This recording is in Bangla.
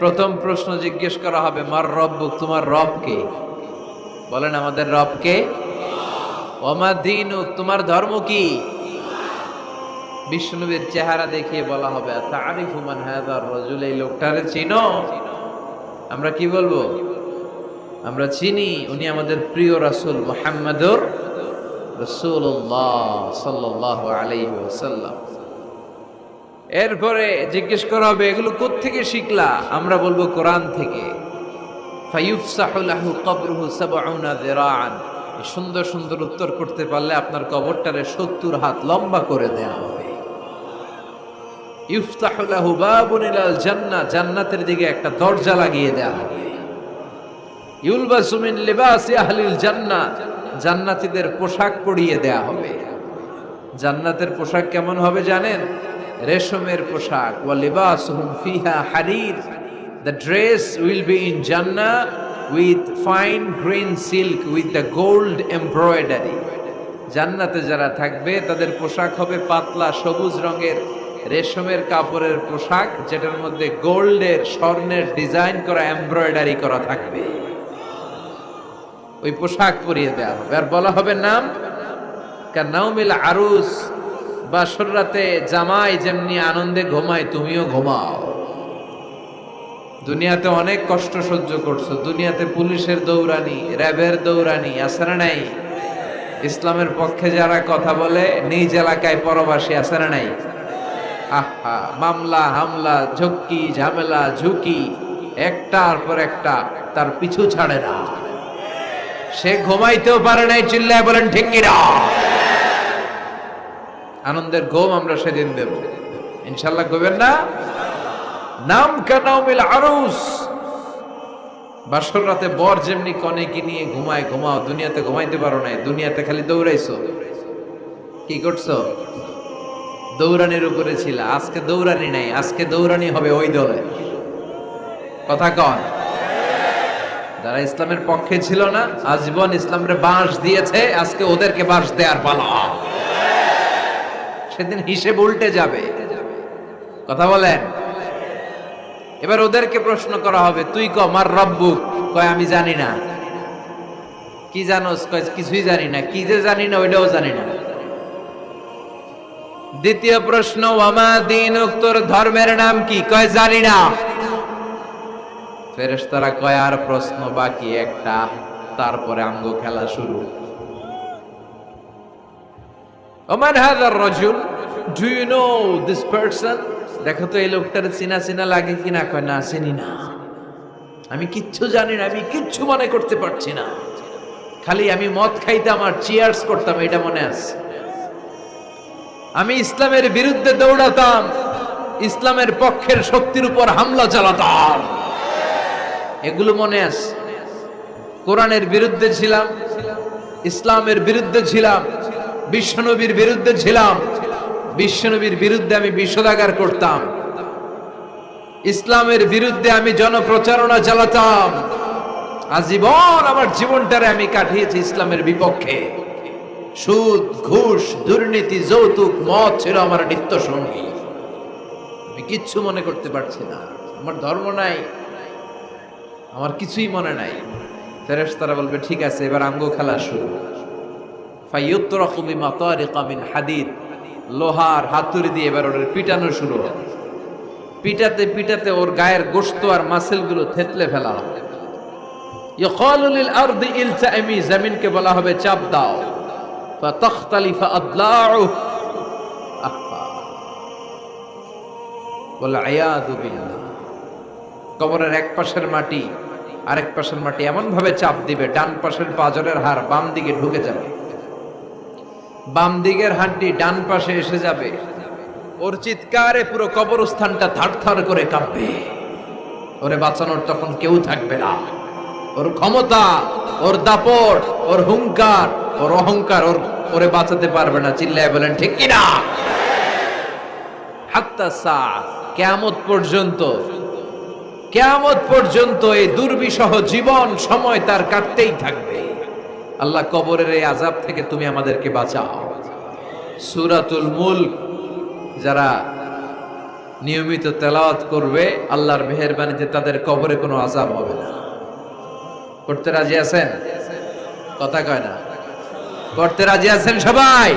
প্রথম প্রশ্ন জিজ্ঞেস করা হবে, মার রব্বুক, তোমার রব কে? বলেন, আমাদের রব কে? ওমা দীনুক, তোমার ধর্ম কি? বিষ্ণুবীর চেহারা দেখিয়ে বলা হবে, তারিফু মান হাযার রাজুল, এই লোকটারে চিনো? আমরা কি বলবো? আমরা চিনি, উনি আমাদের প্রিয় রাসূল মুহাম্মদুর রাসূলুল্লাহ সাল্লাল্লাহু আলাইহি ওয়াসাল্লাম। এরপরে জিজ্ঞেস করা হবে, এগুলো কোত্থেকে শিখলা? আমরা বলবো কোরআন থেকে। ফায়ুফসাহু লাহু কবরুহু ৭০ যিরাআন, সুন্দর সুন্দর উত্তর করতে পারলে আপনার কবরটারে ৭০ হাত লম্বা করে দেয়া হবে। ইফতাহু লাহু বাবুন ইলাল জান্নাহ, জান্নাতের দিকে একটা দরজা লাগিয়ে দেয়া হবে। ইউলবাসু মিন লিবাসি আহলিল জান্নাহ, জান্নাতীদের পোশাক পরিয়ে দেয়া হবে। জান্নাতের পোশাক কেমন হবে জানেন? রেশমের পোশাক। ওয়া লিবাসুহুম ফিহা হারির, the dress will be in Jannah with fine green silk with the gold embroidery. জান্নাতে যারা থাকবে তাদের পোশাক হবে পাতলা সবুজ রঙের রেশমের কাপড়ের পোশাক, যেটার মধ্যে গোল্ডের, স্বর্ণের ডিজাইন করা, এমব্রয়ডারি করা থাকবে। ওই পোশাক পরিয়ে দেওয়া হবে আর বলা হবে নাম কানাউমিল আরুস, বাসর রাতে জামাই যেমনি আনন্দে ঘুমায় তুমিও ঘুমাও। দুনিয়াতে অনেক কষ্ট সহ্য করছো, দুনিয়াতে পুলিশের দৌড়ানি, র্যাবের দৌড়ানি, আছে না নাই? ইসলামের পক্ষে যারা কথা বলে নিজ এলাকায় পরবাসী, আছে না নাই? আহা, মামলা হামলা, ঝক্কি ঝামেলা ঝুঁকি একটার পর একটা, তার পিছু ছাড়ে না। সে ঘুমাইতেও পারে নাই, চিল্লায় বলেন ঠিক কিনা? আনন্দের ঘুম আমরা সেদিন দেব ইনশাল্লাহ, ঘুমেন না? নাম কানাউমিল আরুস, বাসর রাতে বর যেমনি কনেকে নিয়ে ঘুমায় ঘুমাও। দুনিয়াতে ঘুমাইতে পারো নাই, দুনিয়াতে খালি দৌড়াইছো। কি করছো? দৌড়ানির উপরে ছিল। আজকে দৌড়ানি নাই, আজকে দৌড়ানি হবে ওই দলে। কথা কন? যারা ইসলামের পক্ষে ছিল না, আজীবন ইসলামের বাঁশ দিয়েছে, আজকে ওদেরকে বাঁশ দেওয়ার পালা। সেদিন হিসেব উল্টে যাবে। কথা বলেন? এবার ওদেরকে প্রশ্ন করা হবে, তুই ক মার রব্বুক, কয় আমি জানি না। কি জানোস? কয় কিছুই জানি না। কি যে জানি না ওইটাও জানি না। দ্বিতীয় প্রশ্ন, ওয়ামা দীনুক, তোর ধর্মের নাম কি? কয় জানি না। ফেরেশতারা কয় আর প্রশ্ন বাকি একটা, তারপরে আঙ্গ খেলা শুরু। ওমান হাযার রাজুল, do you know this person? দেখো তো এই লোকটার চিনা চিনা লাগে কিনা। কয় না, চিনি না, আমি কিচ্ছু জানি না, আমি কিচ্ছু মনে করতে পারছি না। খালি আমি মদ খাইতাম আর চিয়ার্স করতাম, এটা মনে আছে। আমি ইসলামের বিরুদ্ধে দৌড়াতাম, ইসলামের পক্ষের শক্তির উপর হামলা চালাতাম, এগুলো মনে আছে। কোরআনের বিরুদ্ধে ছিলাম, ইসলামের বিরুদ্ধে ছিলাম, বিশ্বনবীর বিরুদ্ধে ছিলাম। বিশ্বনবীর বিরুদ্ধে আমি বিষোদাগার করতাম, ইসলামের বিরুদ্ধে আমি জনপ্রচারণা চালাতাম। আজীবন আমার জীবনটারে আমি কাটিয়েছি ইসলামের বিপক্ষে। সুদ, ঘুষ, দুর্নীতি, যৌতুক, মদ ছিল আমার নিত্য সঙ্গী। আমি কিচ্ছু মনে করতে পারছি না, আমার ধর্ম নাই, আমার কিছুই মনে নাই। ফেরেশতারা বলবে ঠিক আছে, এবার আঙ্গ খেলা শুরু। ফায়ুতরাকু বিমাতারিকা মিন হাদিদ, লোহার হাতুড়ি দিয়ে এবার ওর পিটানো শুরু হবে। পিটাতে পিটাতে ওর গায়ের গোশত আর মাসেলগুলো থেতলে ফেলা হবে। ইয়াকালু লিল আরদি ইলতাইমি, জমিনকে বলা হবে চাপ দাও। ফাতাখতালিফু আদলাউ, ওয়াল আয়াযু বিল্লাহ। কবরের এক পাশের মাটি আরেক পাশের মাটি এমন ভাবে চাপ দিবে, ডান পাশের পাঁজরের হাড় বাম দিকে ঢুকে যাবে, বাম দিকের হাড্ডি ডান পাশে এসে যাবে। ওর চিৎকারে পুরো কবরস্থানটা থারথার করে কাঁপবে। ওরে বাঁচানোর তখন কেউ থাকবে না। ওর ক্ষমতা, ওর দাপট, ওর হুঙ্কার, ওর অহংকার ওরে বাঁচাতে পারবে না। চিল্লায় বলেন ঠিক কিনা? হাত্তা সাআ, কিয়ামত পর্যন্ত, কিয়ামত পর্যন্ত এই দুর্বিষহ জীবন সময় তার কাটতেই থাকবে। আল্লাহ কবরের এই আযাব থেকে তুমি আমাদেরকে বাঁচাও। সূরাতুল মুলক যারা নিয়মিত তেলাওয়াত করবে, আল্লাহর মেহেরবানিতে তাদের কবরে কোনো আযাব হবে না। করতে রাজি আছেন? কথা কয় না। করতে রাজি আছেন সবাই?